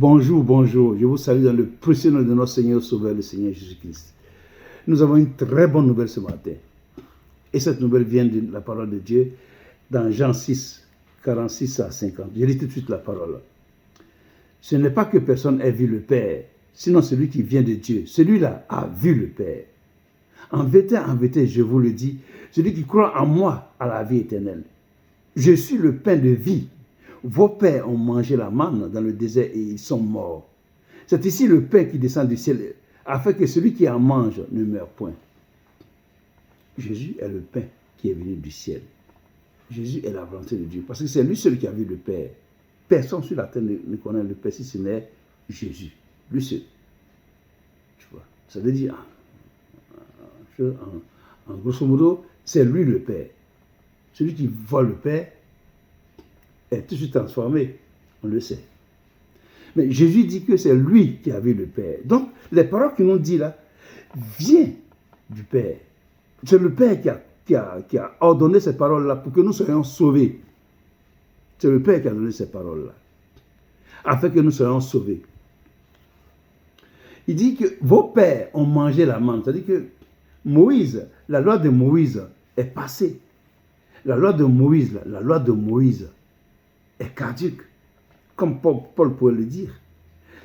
Bonjour, bonjour. Je vous salue dans le précieux nom de notre Seigneur Sauveur, le Seigneur Jésus-Christ. Nous avons une très bonne nouvelle ce matin. Et cette nouvelle vient de la parole de Dieu dans Jean 6, 46 à 50. Je lis tout de suite la parole. Ce n'est pas que personne ait vu le Père, sinon celui qui vient de Dieu. Celui-là a vu le Père. En vérité, je vous le dis, celui qui croit en moi a la vie éternelle. Je suis le pain de vie. Vos pères ont mangé la manne dans le désert et ils sont morts. C'est ici le pain qui descend du ciel, afin que celui qui en mange ne meure point. Jésus est le pain qui est venu du ciel. Jésus est la volonté de Dieu, parce que c'est lui seul qui a vu le Père. Personne sur la terre ne connaît le Père si ce n'est Jésus. Lui seul. Tu vois, ça veut dire, en grosso modo, c'est lui le Père. Celui qui voit le Père est tout de suite transformé, on le sait. Mais Jésus dit que c'est lui qui a vu le Père. Donc, les paroles qu'il nous dit là viennent du Père. C'est le Père qui a ordonné ces paroles-là pour que nous soyons sauvés. C'est le Père qui a donné ces paroles-là, afin que nous soyons sauvés. Il dit que vos pères ont mangé la manne. C'est-à-dire que Moïse, la loi de Moïse est passée. La loi de Moïse est caduque, comme Paul pourrait le dire.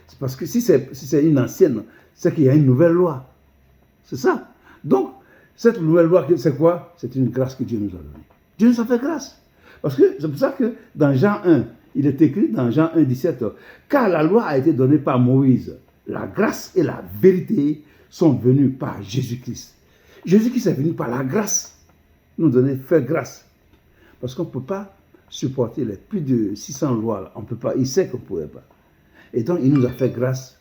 C'est parce que si c'est une ancienne, c'est qu'il y a une nouvelle loi. C'est ça. Donc, cette nouvelle loi, c'est quoi? C'est une grâce que Dieu nous a donnée. Dieu nous a fait grâce. Parce que c'est pour ça que dans Jean 1, il est écrit dans Jean 1, 17, car la loi a été donnée par Moïse, la grâce et la vérité sont venues par Jésus-Christ. Jésus-Christ est venu par la grâce, nous donner, faire grâce. Parce qu'on ne peut pas supporter les plus de 600 lois. Là. On ne peut pas, il sait qu'on ne pourrait pas. Et donc, il nous a fait grâce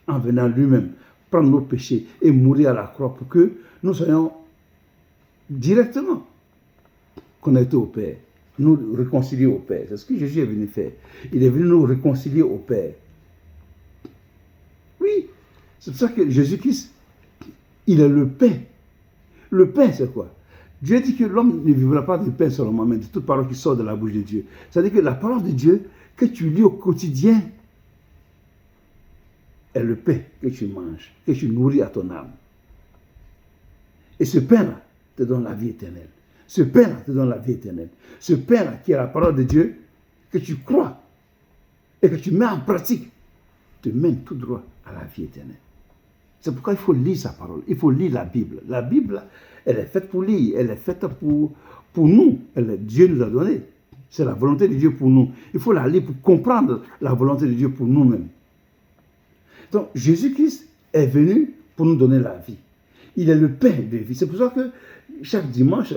en venant lui-même prendre nos péchés et mourir à la croix pour que nous soyons directement connectés au Père, nous réconcilier au Père. C'est ce que Jésus est venu faire. Il est venu nous réconcilier au Père. Oui, c'est pour ça que Jésus-Christ, il est le pain. Le pain, c'est quoi? Dieu dit que l'homme ne vivra pas de pain seulement, mais de toute parole qui sort de la bouche de Dieu. C'est-à-dire que la parole de Dieu que tu lis au quotidien est le pain que tu manges, que tu nourris à ton âme. Et ce pain-là te donne la vie éternelle. Ce pain-là te donne la vie éternelle. Ce pain-là qui est la parole de Dieu, que tu crois et que tu mets en pratique, te mène tout droit à la vie éternelle. C'est pourquoi il faut lire sa parole. Il faut lire la Bible. La Bible, elle est faite pour lire. Elle est faite pour nous. Dieu nous a donné. C'est la volonté de Dieu pour nous. Il faut la lire pour comprendre la volonté de Dieu pour nous-mêmes. Donc, Jésus-Christ est venu pour nous donner la vie. Il est le pain de vie. C'est pour ça que chaque dimanche,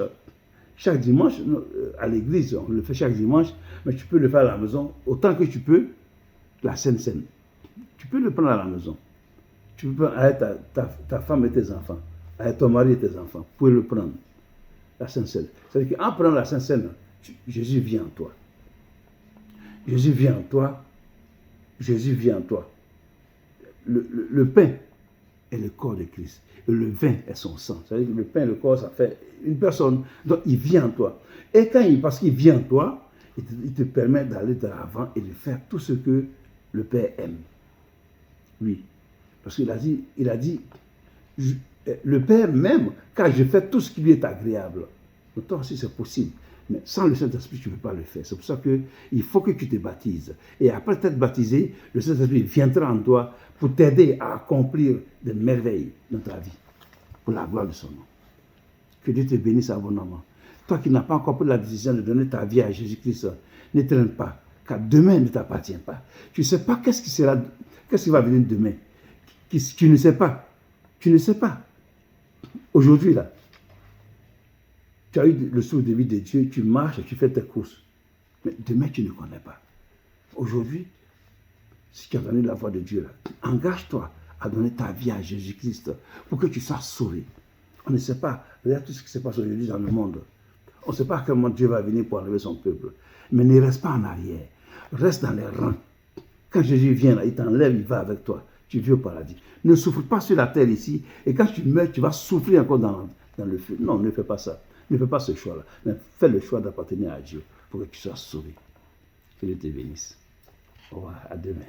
à l'église, on le fait chaque dimanche, mais tu peux le faire à la maison, autant que tu peux, la Sainte Seine. Tu peux le prendre à la maison. Tu peux prendre avec ta femme et tes enfants, avec ton mari et tes enfants. Vous pouvez le prendre, la Sainte Seine. C'est-à-dire qu'en prenant la Sainte Seine, Jésus vient en toi. Jésus vient en toi. Jésus vient en toi. Le pain est le corps de Christ. Et le vin est son sang. C'est-à-dire que le pain et le corps, ça fait une personne. Donc, il vient en toi. Et parce qu'il vient en toi, il te permet d'aller de l'avant et de faire tout ce que le Père aime. Oui. Parce qu'il a dit, le Père m'aime, car je fais tout ce qui lui est agréable. Donc, toi aussi, c'est possible. Mais sans le Saint-Esprit, tu ne peux pas le faire. C'est pour ça qu'il faut que tu te baptises. Et après t'être baptisé, le Saint-Esprit viendra en toi pour t'aider à accomplir des merveilles dans ta vie, pour la gloire de son nom. Que Dieu te bénisse abondamment. Toi qui n'as pas encore pris la décision de donner ta vie à Jésus-Christ, ne traîne pas, car demain ne t'appartient pas. Tu ne sais pas qu'est-ce qui va venir demain. Tu ne sais pas. Tu ne sais pas. Aujourd'hui, là, tu as eu le souffle de vie de Dieu, tu marches, tu fais tes courses. Mais demain, tu ne connais pas. Aujourd'hui, si tu as donné la voix de Dieu, là, engage-toi à donner ta vie à Jésus-Christ pour que tu sois sauvé. On ne sait pas. Regarde tout ce qui se passe aujourd'hui dans le monde. On ne sait pas à quel moment Dieu va venir pour enlever son peuple. Mais ne reste pas en arrière. Reste dans les rangs. Quand Jésus vient, là, il t'enlève, il va avec toi. Tu vis au paradis. Ne souffre pas sur la terre ici. Et quand tu meurs, tu vas souffrir encore dans le feu. Non, ne fais pas ça. Ne fais pas ce choix-là. Mais fais le choix d'appartenir à Dieu pour que tu sois sauvé. Que Dieu te bénisse. Au revoir. À demain.